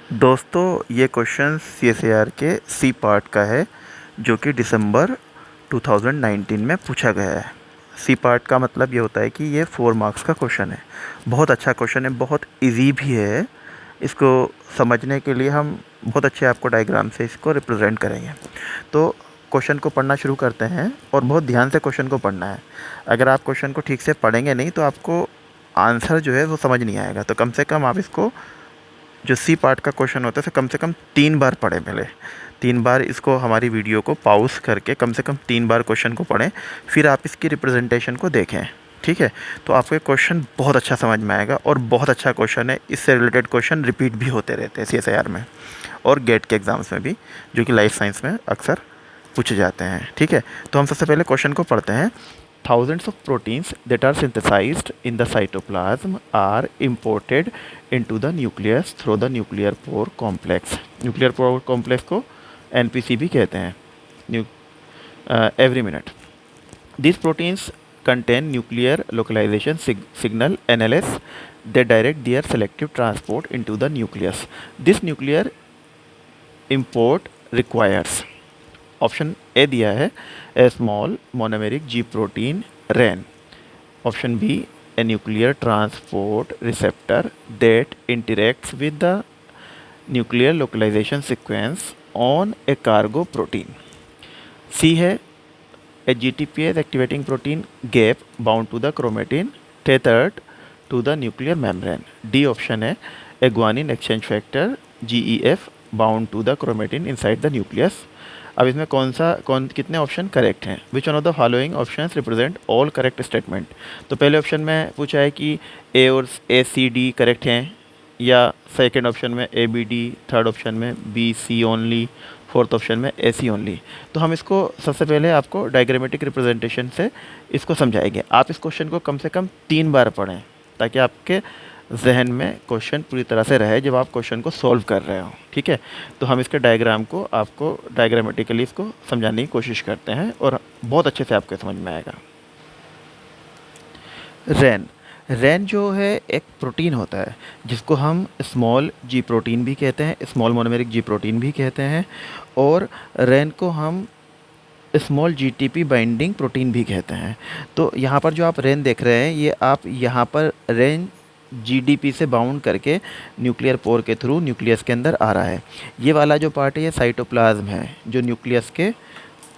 दोस्तों ये question CSIR के सी पार्ट का है जो कि दिसंबर 2019 में पूछा गया है। सी पार्ट का मतलब ये होता है कि ये 4 मार्क्स का क्वेश्चन है। बहुत अच्छा क्वेश्चन है, बहुत इजी भी है। इसको समझने के लिए हम बहुत अच्छे आपको डायग्राम से इसको रिप्रेजेंट करेंगे। तो क्वेश्चन को पढ़ना शुरू करते हैं और बहुत ध्यान से क्वेश्चन को पढ़ना है। अगर आप क्वेश्चन को ठीक से पढ़ेंगे नहीं तो आपको आंसर जो है वो समझ नहीं आएगा। तो कम से कम आप इसको, जो सी पार्ट का क्वेश्चन होता है, तो कम से कम 3 बार पढ़ें पहले। 3 बार इसको, हमारी वीडियो को पॉज़ करके कम से कम 3 बार क्वेश्चन को पढ़ें, फिर आप इसकी रिप्रेजेंटेशन को देखें। ठीक है? तो आपको ये क्वेश्चन बहुत अच्छा समझ में आएगा और बहुत अच्छा क्वेश्चन है। इससे रिलेटेड क्वेश्चन रिपीट भी होते रहते हैं CSIR में और गेट के एग्ज़ाम्स में भी, जो कि लाइफ साइंस में अक्सर पूछे जाते हैं। ठीक है? तो हम सबसे पहले क्वेश्चन को पढ़ते हैं। Thousands of proteins that are synthesized in the cytoplasm are imported into the nucleus through the nuclear pore complex. Nuclear pore complex को NPC भी कहते हैं, every minute. These proteins contain nuclear localization signal NLS that direct their selective transport into the nucleus. This nuclear import requires, option A दिया है, a small monomeric G protein Ran. Option B, a nuclear transport receptor that interacts with the nuclear localisation sequence on a cargo protein. C है, a GTPase activating protein GAP bound to the chromatin tethered to the nuclear membrane. D option है, a guanine exchange factor GEF bound to the chromatin inside the nucleus. अब इसमें कितने option correct हैं? Which one of the following options represent all correct statement. तो पहले option में पूछा है कि ए और ACD करेक्ट हैं, या सेकंड ऑप्शन में ABD, थर्ड ऑप्शन में BC ओनली, फोर्थ ऑप्शन में AC ओनली। तो हम इसको सबसे पहले आपको डायग्रामेटिक रिप्रेजेंटेशन से इसको समझाएंगे। आप इस क्वेश्चन को कम से कम 3 बार पढ़ें ताकि आपके जहन में क्वेश्चन पूरी तरह से रहे जब आप क्वेश्चन को सॉल्व कर रहे हो। ठीक है? तो हम इसके डायग्राम को आपको डायग्रामेटिकली इसको समझाने की कोशिश करते हैं और बहुत अच्छे से आपको समझ में आएगा। रैन जो है एक प्रोटीन होता है जिसको हम स्मॉल जी प्रोटीन भी कहते हैं, स्मॉल मोनोमेरिक जी प्रोटीन भी कहते हैं, और रैन को हम स्मॉल GTP बाइंडिंग प्रोटीन भी कहते हैं। तो यहाँ पर जो आप रैन देख रहे हैं, ये आप यहाँ पर रैन GDP से बाउंड करके न्यूक्लियर पोर के थ्रू न्यूक्लियस के अंदर आ रहा है। ये वाला जो पार्ट है ये साइटोप्लाज्म है, जो न्यूक्लियस के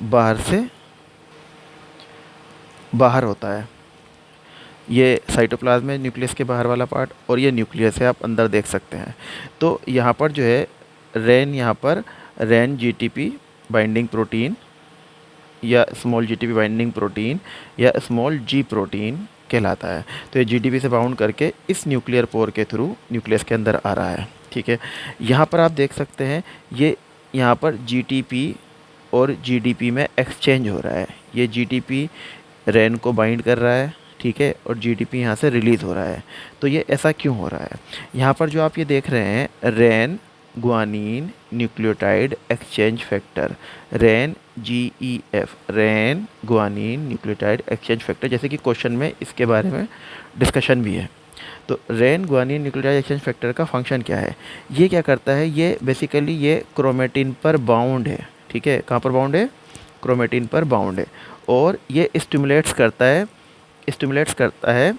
बाहर से बाहर होता है। ये साइटोप्लाज्म है, न्यूक्लियस के बाहर वाला पार्ट, और ये न्यूक्लियस है, आप अंदर देख सकते हैं। तो यहाँ पर जो है रैन, यहाँ पर रैन GTP बाइंडिंग प्रोटीन या स्मॉल GTP बाइंडिंग प्रोटीन या स्मॉल G प्रोटीन कहलाता है। तो ये GTP से बाउंड करके इस न्यूक्लियर पोर के थ्रू न्यूक्लियस के अंदर आ रहा है। ठीक है? यहाँ पर आप देख सकते हैं, ये यहाँ पर GTP और GDP में एक्सचेंज हो रहा है। ये GTP रैन को बाइंड कर रहा है, ठीक है, और GDP यहाँ से रिलीज़ हो रहा है। तो ये ऐसा क्यों हो रहा है? यहाँ पर जो आप ये देख रहे हैं, रैन ग्वानिन न्यूक्लियोटाइड एक्सचेंज फैक्टर, रैन GEF, रैन ग्वानिन न्यूक्लियोटाइड एक्सचेंज फैक्टर, जैसे कि क्वेश्चन में इसके बारे में डिस्कशन भी है। तो रैन ग्वानिन न्यूक्लियोटाइड एक्सचेंज फैक्टर का फंक्शन क्या है? ये क्या करता है? ये बेसिकली ये क्रोमेटिन पर बाउंड है। ठीक है? कहाँ पर बाउंड है? क्रोमेटिन पर बाउंड है, और ये स्टिमुलेट्स करता है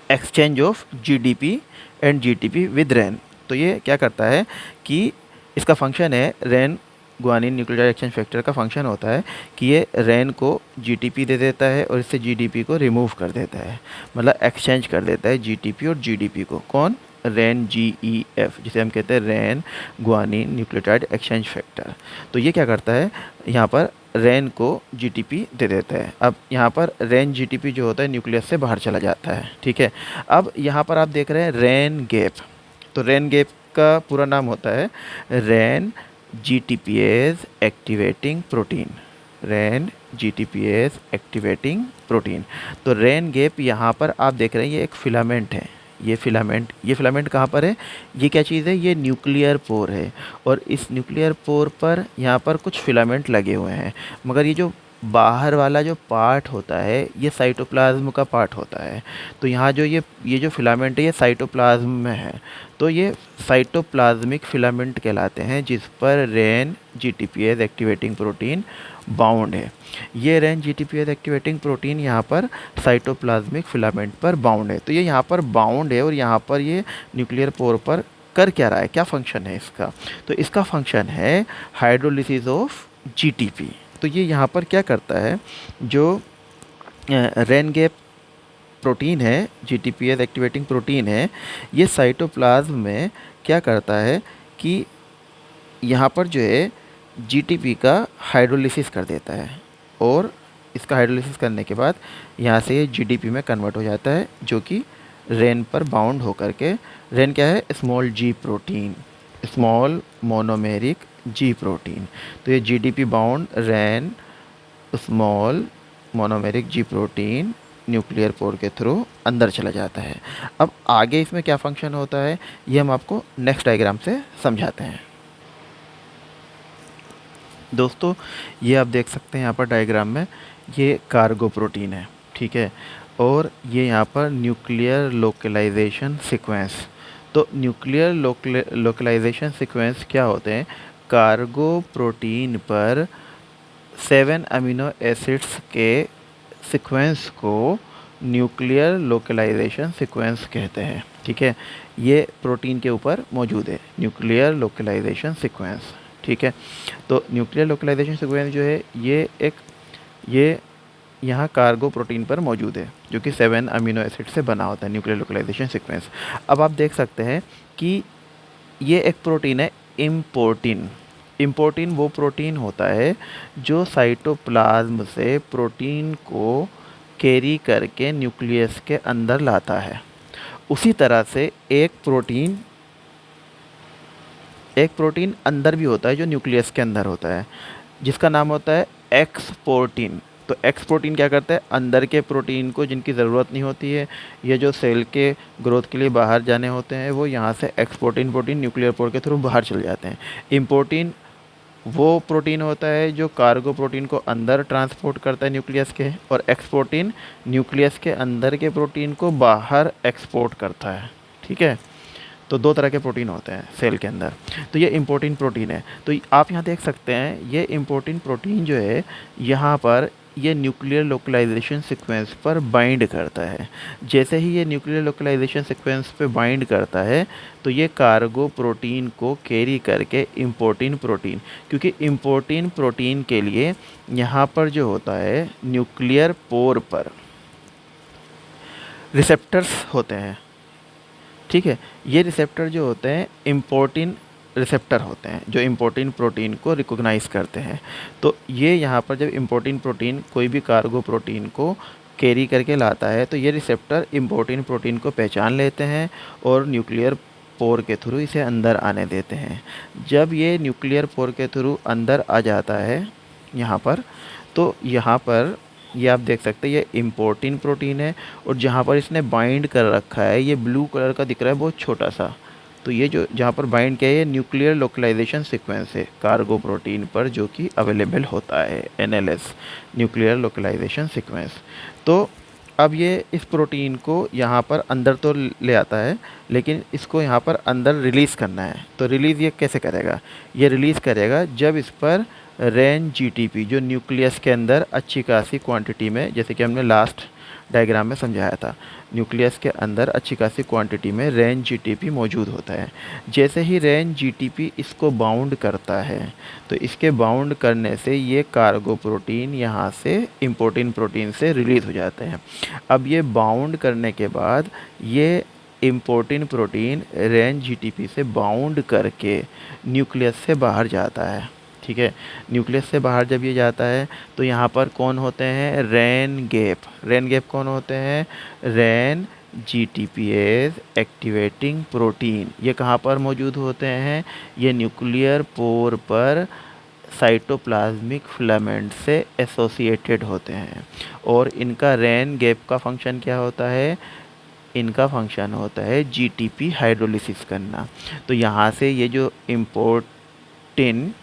exchange of GDP and GTP with Ran. तो ये क्या करता है कि इसका फंक्शन है, Ran guanine nucleotide exchange factor का फंक्शन होता है कि ये रैन को GTP दे देता है और इससे GDP को रिमूव कर देता है, मतलब एक्सचेंज कर देता है GTP और GDP को। कौन? रैन GEF, जिसे हम कहते हैं रैन ग्वानिन न्यूक्लियोटाइड एक्सचेंज फैक्टर। तो ये क्या करता है, यहाँ पर रैन को GTP दे देता है। अब यहाँ पर रैन GTP जो होता है न्यूक्लियस से बाहर चला जाता है। ठीक है? अब यहाँ पर आप देख रहे हैं रैन गैप। तो रैन गैप का पूरा नाम होता है रैन GTPase एक्टिवेटिंग प्रोटीन, रैन GTPase एक्टिवेटिंग प्रोटीन। तो रैन गैप यहाँ पर आप देख रहे हैं, ये एक फिलामेंट है। ये फिलामेंट कहाँ पर है? ये क्या चीज़ है? ये न्यूक्लियर पोर है, और इस न्यूक्लियर पोर पर यहाँ पर कुछ फिलामेंट लगे हुए हैं, मगर ये जो बाहर वाला जो पार्ट होता है ये साइटोप्लाज्म का पार्ट होता है। तो यहाँ जो ये जो फिलामेंट है ये साइटोप्लाज्म में है, तो ये साइटोप्लाज्मिक फिलामेंट कहलाते हैं, जिस पर rain GTPase activating protein bound है। ये रेन जीटीपीएस एक्टिवेटिंग प्रोटीन यहाँ पर साइटोप्लाज्मिक फिलामेंट पर बाउंड है। तो ये यहाँ पर बाउंड है और यहाँ पर ये न्यूक्लियर पोर पर कर क्या रहा है, क्या फंक्शन है इसका? तो इसका फंक्शन है हाइड्रोलिसिस ऑफ जीटीपी। तो ये यहाँ पर क्या करता है, जो रेन गैप प्रोटीन है, जीटीपीएस एक्टिवेटिंग प्रोटीन है, ये साइटोप्लाज्म में क्या करता है कि यहाँ पर जो है जीटीपी का हाइड्रोलिसिस कर देता है, और इसका हाइड्रोलिसिस करने के बाद यहाँ से ये जीडीपी में कन्वर्ट हो जाता है, जो कि रेन पर बाउंड होकर के, रेन क्या है, स्मॉल जी protein, small monomeric G protein. तो ये GDP bound rain small monomeric G protein nuclear pore के थ्रू अंदर चला जाता है। अब आगे इसमें क्या फंक्शन होता है ये हम आपको नेक्स्ट डायग्राम से समझाते हैं। दोस्तों ये आप देख सकते हैं यहाँ पर डायग्राम में, ये कार्गो प्रोटीन है, ठीक है, और ये यहाँ पर न्यूक्लियर लोकलाइजेशन सीक्वेंस। तो न्यूक्लियर लोकलाइजेशन सीक्वेंस क्या होते हैं? कार्गो प्रोटीन पर 7 अमीनो एसिड्स के सीक्वेंस को न्यूक्लियर लोकलाइजेशन सीक्वेंस कहते हैं, ठीक है। ये प्रोटीन के ऊपर मौजूद है, न्यूक्लियर लोकलाइजेशन सीक्वेंस, ठीक है। तो न्यूक्लियर लोकलाइजेशन सीक्वेंस जो है ये यहाँ कार्गो प्रोटीन पर मौजूद है, जो कि 7 अमीनो एसिड से बना होता है न्यूक्लियर लोकलाइजेशन सीक्वेंस। अब आप देख सकते हैं कि ये एक प्रोटीन है इम्पोर्टिन। इम्पोर्टिन वो प्रोटीन होता है जो साइटोप्लाज्म से प्रोटीन को कैरी करके न्यूक्लियस के अंदर लाता है। उसी तरह से एक प्रोटीन अंदर भी होता है जो न्यूक्लियस के अंदर होता है, जिसका नाम होता है एक्सपोर्टिन। तो एक्सपोर्टिन क्या करता है? अंदर के प्रोटीन को जिनकी ज़रूरत नहीं होती है, ये जो सेल के ग्रोथ के लिए बाहर जाने होते हैं, वो यहाँ से एक्सपोर्टिन प्रोटीन न्यूक्लियर पोर के थ्रू बाहर चले जाते हैं। इम्पोर्टिन वो प्रोटीन होता है जो कार्गो प्रोटीन को अंदर ट्रांसपोर्ट करता है न्यूक्लियस के, और एक्सपोर्टिन न्यूक्लियस के अंदर के प्रोटीन को बाहर एक्सपोर्ट करता है, ठीक है। तो दो तरह के प्रोटीन होते हैं सेल के अंदर। तो ये इम्पोर्टिन प्रोटीन है। तो आप यहाँ देख सकते हैं ये इम्पोर्टिन प्रोटीन जो है यहाँ पर ये न्यूक्लियर लोकलाइजेशन सीक्वेंस पर बाइंड करता है। जैसे ही ये न्यूक्लियर लोकलाइजेशन सीक्वेंस पे बाइंड करता है तो ये कार्गो प्रोटीन को कैरी करके इम्पोर्टिन प्रोटीन, क्योंकि इम्पोर्टिन प्रोटीन के लिए यहाँ पर जो होता है न्यूक्लियर पोर पर रिसेप्टर्स होते हैं, ठीक है। ये रिसेप्टर जो होते हैं इम्पोर्टिन रिसेप्टर होते हैं जो इम्पोर्टिन प्रोटीन को रिकॉग्नाइज़ करते हैं। तो ये यहाँ पर जब इम्पोर्टिन प्रोटीन कोई भी कार्गो प्रोटीन को कैरी करके लाता है तो ये रिसेप्टर इम्पोर्टिन प्रोटीन को पहचान लेते हैं और न्यूक्लियर पोर के थ्रू इसे अंदर आने देते हैं। जब ये न्यूक्लियर पोर के थ्रू अंदर आ जाता है यहाँ पर, तो यहाँ पर ये आप देख सकते हैं ये इम्पोर्टिन प्रोटीन है, और जहाँ पर इसने बाइंड कर रखा है ये ब्लू कलर का दिख रहा है बहुत छोटा सा, तो ये जो जहाँ पर बाइंड किया है ये न्यूक्लियर लोकलाइजेशन सीक्वेंस है कार्गो प्रोटीन पर, जो कि अवेलेबल होता है एनएलएस, न्यूक्लियर लोकलाइजेशन सीक्वेंस। तो अब ये इस प्रोटीन को यहाँ पर अंदर तो ले आता है, लेकिन इसको यहाँ पर अंदर रिलीज़ करना है। तो रिलीज़ ये कैसे करेगा? ये रिलीज़ करेगा जब इस पर रेन जीटीपी जो न्यूक्लियस के अंदर अच्छी खासी क्वांटिटी में, जैसे कि हमने लास्ट डायग्राम में समझाया था, न्यूक्लियस के अंदर अच्छी खासी क्वांटिटी में रेन जीटीपी मौजूद होता है। जैसे ही रेन जीटीपी इसको बाउंड करता है तो इसके बाउंड करने से ये कार्गो प्रोटीन यहाँ से इम्पोर्टिन प्रोटीन से रिलीज़ हो जाते हैं। अब ये बाउंड करने के बाद ये इम्पोर्टिन प्रोटीन रेन जीटीपी से बाउंड करके न्यूक्लियस से बाहर जाता है, ठीक है। न्यूक्लियस से बाहर जब ये जाता है तो यहाँ पर कौन होते हैं? रेन गैप कौन होते हैं? Ran GTPase activating protein. ये कहाँ पर मौजूद होते हैं? ये न्यूक्लियर पोर पर साइटोप्लाज्मिक फिलामेंट से एसोसिएटेड होते हैं। और इनका रेन गैप का फंक्शन क्या होता है? इनका फंक्शन होता है जीटीपी हाइड्रोलिसिस करना। तो यहाँ से ये जो इम्पोर्टिन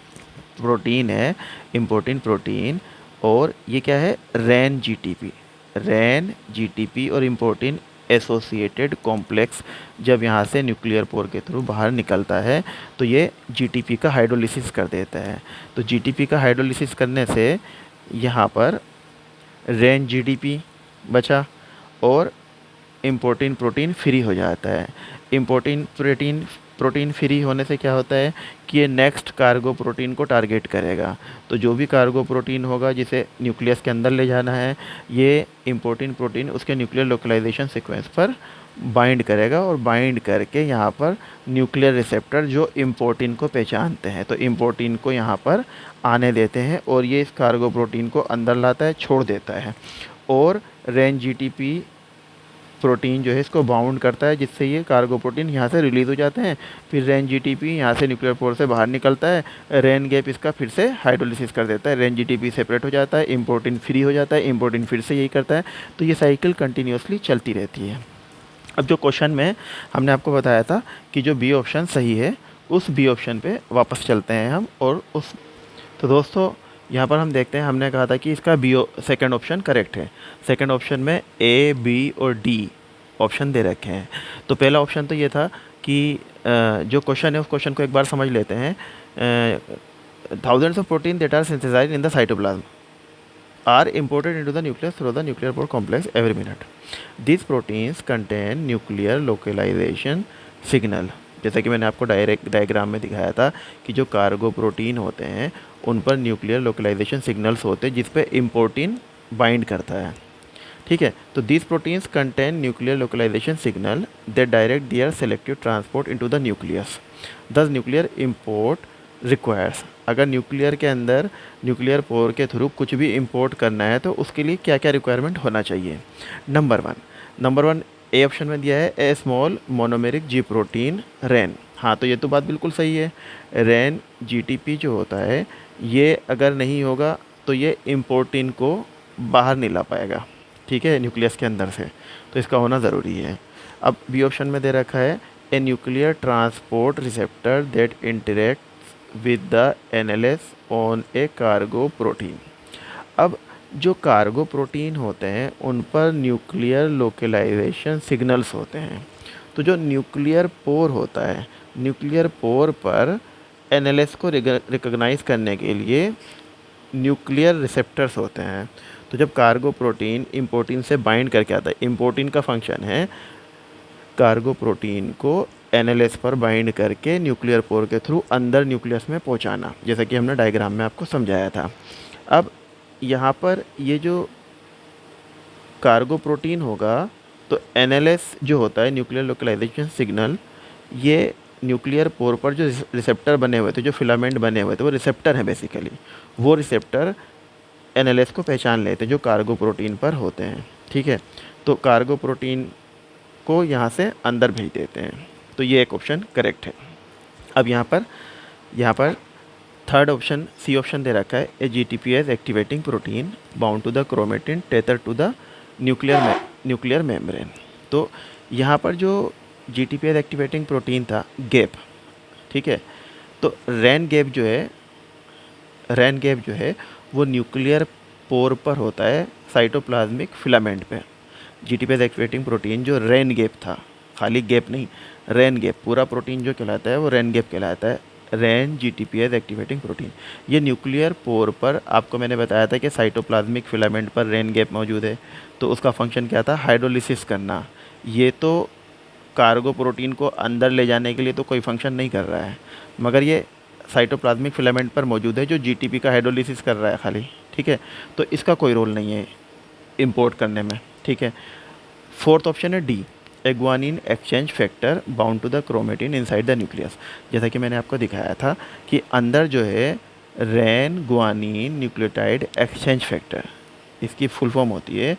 प्रोटीन है, इम्पोर्टिन प्रोटीन, और ये क्या है, रैन जीटीपी। रैन जीटीपी और इम्पोर्टिन एसोसिएटेड कॉम्प्लेक्स जब यहाँ से न्यूक्लियर पोर के थ्रू बाहर निकलता है तो ये जीटीपी का हाइड्रोलिसिस कर देता है। तो जीटीपी का हाइड्रोलिसिस करने से यहाँ पर रैन जीटीपी बचा और इम्पोर्टिन प्रोटीन फ्री हो जाता है। इम्पोर्टिन प्रोटीन फ्री होने से क्या होता है कि ये नेक्स्ट कार्गो प्रोटीन को टारगेट करेगा। तो जो भी कार्गो प्रोटीन होगा जिसे न्यूक्लियस के अंदर ले जाना है, ये इम्पोर्टिन प्रोटीन उसके न्यूक्लियर लोकलाइजेशन सीक्वेंस पर बाइंड करेगा और बाइंड करके यहाँ पर न्यूक्लियर रिसेप्टर जो इम्पोर्टिन को पहचानते हैं तो इम्पोर्टिन को यहाँ पर आने देते हैं और ये इस कार्गो प्रोटीन को अंदर लाता है, छोड़ देता है और रैन जीटीपी प्रोटीन जो है इसको बाउंड करता है, जिससे ये कार्गो प्रोटीन यहाँ से रिलीज़ हो जाते हैं। फिर रैन जीटीपी यहाँ से न्यूक्लियर पोर से बाहर निकलता है, रैन गैप इसका फिर से हाइड्रोलिसिस कर देता है, रैन जीटीपी सेपरेट हो जाता है, इम्पोर्टिन फ्री हो जाता है, इम्पोर्टिन फिर से यही करता है। तो ये साइकिल कंटिन्यूसली चलती रहती है। अब जो क्वेश्चन में हमने आपको बताया था कि जो बी ऑप्शन सही है, उस बी ऑप्शन पे वापस चलते हैं हम और उस तो दोस्तों यहाँ पर हम देखते हैं, हमने कहा था कि इसका बी सेकंड ऑप्शन करेक्ट है। सेकंड ऑप्शन में ए, बी और डी ऑप्शन दे रखे हैं। तो पहला ऑप्शन तो ये था कि जो क्वेश्चन है उस क्वेश्चन को एक बार समझ लेते हैं। Thousands of protein that are synthesised in the cytoplasm are imported into the nucleus through the nuclear pore complex every minute. These proteins contain nuclear localization signal. जैसा कि मैंने आपको डायग्राम में दिखाया था कि जो कार्गो प्रोटीन होते हैं उन पर न्यूक्लियर लोकलाइजेशन सिग्नल्स होते हैं जिस पे इम्पोर्टिन बाइंड करता है। ठीक है, तो these proteins contain nuclear localisation signal that direct their selective transport into the nucleus. Thus nuclear import requires, अगर न्यूक्लियर के अंदर न्यूक्लियर पोर के थ्रू कुछ भी इंपोर्ट करना है तो उसके लिए क्या क्या रिक्वायरमेंट होना चाहिए। नंबर वन ए ऑप्शन में दिया है a small monomeric G protein रैन। हाँ, तो ये तो बात बिल्कुल सही है। रैन जीटीपी जो होता है ये अगर नहीं होगा तो ये इम्पोर्टिन को बाहर नहीं ला पाएगा, ठीक है, न्यूक्लियस के अंदर से, तो इसका होना ज़रूरी है। अब बी ऑप्शन में दे रखा है ए nuclear transport receptor that interact with the NLS on a cargo protein. अब जो कार्गो प्रोटीन होते हैं उन पर न्यूक्लियर लोकलाइजेशन सिग्नल्स होते हैं। तो जो न्यूक्लियर पोर होता है, न्यूक्लियर पोर पर एनएलएस को रिकॉग्नाइज करने के लिए न्यूक्लियर रिसेप्टर्स होते हैं। तो जब कार्गो प्रोटीन इम्पोर्टिन से बाइंड करके आता है, इम्पोर्टिन का फंक्शन है कार्गो प्रोटीन को एनएलएस पर बाइंड करके न्यूक्लियर पोर के थ्रू अंदर न्यूक्लियस में पहुंचाना, जैसा कि हमने डायग्राम में आपको समझाया था। अब यहाँ पर ये जो कार्गो प्रोटीन होगा तो एनएलएस जो होता है न्यूक्लियर लोकलाइजेशन सिग्नल, ये न्यूक्लियर पोर पर जो रिसेप्टर बने हुए थे, जो फिलामेंट बने हुए थे, वो रिसेप्टर हैं बेसिकली। वो रिसेप्टर एनएलएस को पहचान लेते हैं जो कार्गो प्रोटीन पर होते हैं, ठीक है। तो कार्गो प्रोटीन को यहाँ से अंदर भेज देते हैं। तो ये एक ऑप्शन करेक्ट है। अब यहाँ पर थर्ड ऑप्शन सी ऑप्शन दे रखा है a GTPase activating protein bound to the chromatin tether to the nuclear membrane. तो यहाँ पर जो जीटीपीएस एक्टिवेटिंग प्रोटीन था गैप, ठीक है, तो रैन गैप जो है वो न्यूक्लियर पोर पर होता है साइटोप्लाज्मिक फिलामेंट पे। जीटीपीएस एक्टिवेटिंग प्रोटीन जो रैन गैप था, खाली गैप नहीं, रैन गैप, पूरा प्रोटीन जो कहलाता है वो रैन गैप कहलाता है, रैन जीटीपीएस एक्टिवेटिंग प्रोटीन। ये न्यूक्लियर पोर पर, आपको मैंने बताया था कि साइटोप्लाज्मिक फिलामेंट पर रैन गैप मौजूद है, तो उसका फंक्शन क्या था, हाइड्रोलिसिस करना। ये तो कार्गो प्रोटीन को अंदर ले जाने के लिए तो कोई फंक्शन नहीं कर रहा है, मगर ये साइटोप्लाज्मिक फिलामेंट पर मौजूद है जो जीटीपी का हाइड्रोलिसिस कर रहा है खाली, ठीक है। तो इसका कोई रोल नहीं है इंपोर्ट करने में, ठीक है। फोर्थ ऑप्शन है D a guanine exchange factor bound to the chromatin inside the nucleus. जैसा कि मैंने आपको दिखाया था कि अंदर जो है Ran guanine nucleotide exchange factor, इसकी फुल फॉर्म होती है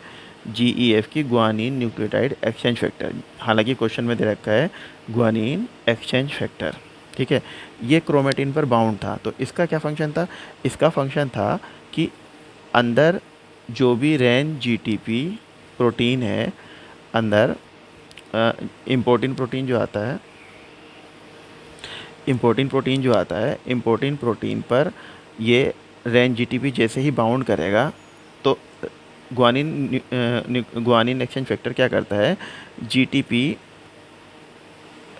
GEF की ग्वानिन न्यूक्लियोटाइड एक्सचेंज फैक्टर। हालांकि क्वेश्चन में दे रखा है ग्वानिन एक्सचेंज फैक्टर, ठीक है। ये क्रोमेटिन पर बाउंड था, तो इसका क्या फंक्शन था, इसका फंक्शन था कि अंदर जो भी रैन जीटीपी प्रोटीन है, अंदर इम्पोर्टिन प्रोटीन जो आता है, इम्पोर्टिन प्रोटीन पर ये रेन जीटीपी जैसे ही बाउंड करेगा तो ग्वानिन एक्सचेंज फैक्टर क्या करता है, जीटीपी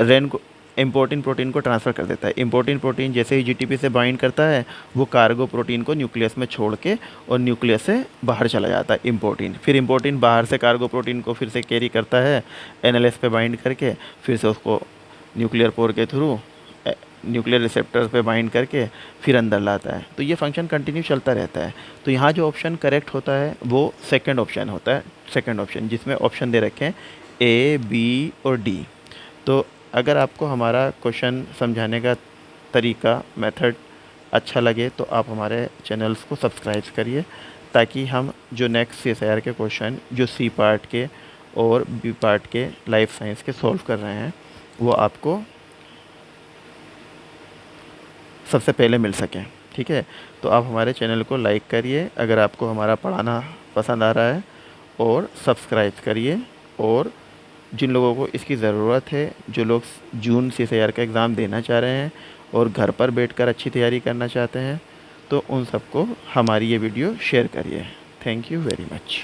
रेन को इम्पोर्टिन प्रोटीन को ट्रांसफ़र कर देता है। इम्पोर्टिन प्रोटीन जैसे ही जीटीपी से बाइंड करता है वो कार्गो प्रोटीन को न्यूक्लियस में छोड़ के और न्यूक्लियस से बाहर चला जाता है इम्पोर्टिन। फिर इम्पोर्टिन बाहर से कार्गो प्रोटीन को फिर से कैरी करता है एनएलएस पे बाइंड करके, फिर से उसको न्यूक्लियर पोर के थ्रू न्यूक्लियर रिसेप्टर्स पे बाइंड करके फिर अंदर लाता है। तो ये फंक्शन कंटिन्यू चलता रहता है। तो यहाँ जो ऑप्शन करेक्ट होता है वो सेकंड ऑप्शन होता है, सेकंड ऑप्शन जिसमें ऑप्शन दे रखे हैं ए, बी और डी। तो अगर आपको हमारा क्वेश्चन समझाने का तरीका, मेथड अच्छा लगे तो आप हमारे चैनल्स को सब्सक्राइब करिए, ताकि हम जो नेक्स्ट CSIR के क्वेश्चन जो सी पार्ट के और बी पार्ट के लाइफ साइंस के सॉल्व कर रहे हैं वो आपको सबसे पहले मिल सकें। ठीक है, तो आप हमारे चैनल को लाइक करिए अगर आपको हमारा पढ़ाना पसंद आ रहा है, और सब्सक्राइब करिए। और जिन लोगों को इसकी ज़रूरत है, जो लोग जून CSIR का एग्ज़ाम देना चाह रहे हैं और घर पर बैठकर अच्छी तैयारी करना चाहते हैं, तो उन सबको हमारी ये वीडियो शेयर करिए। Thank you very much.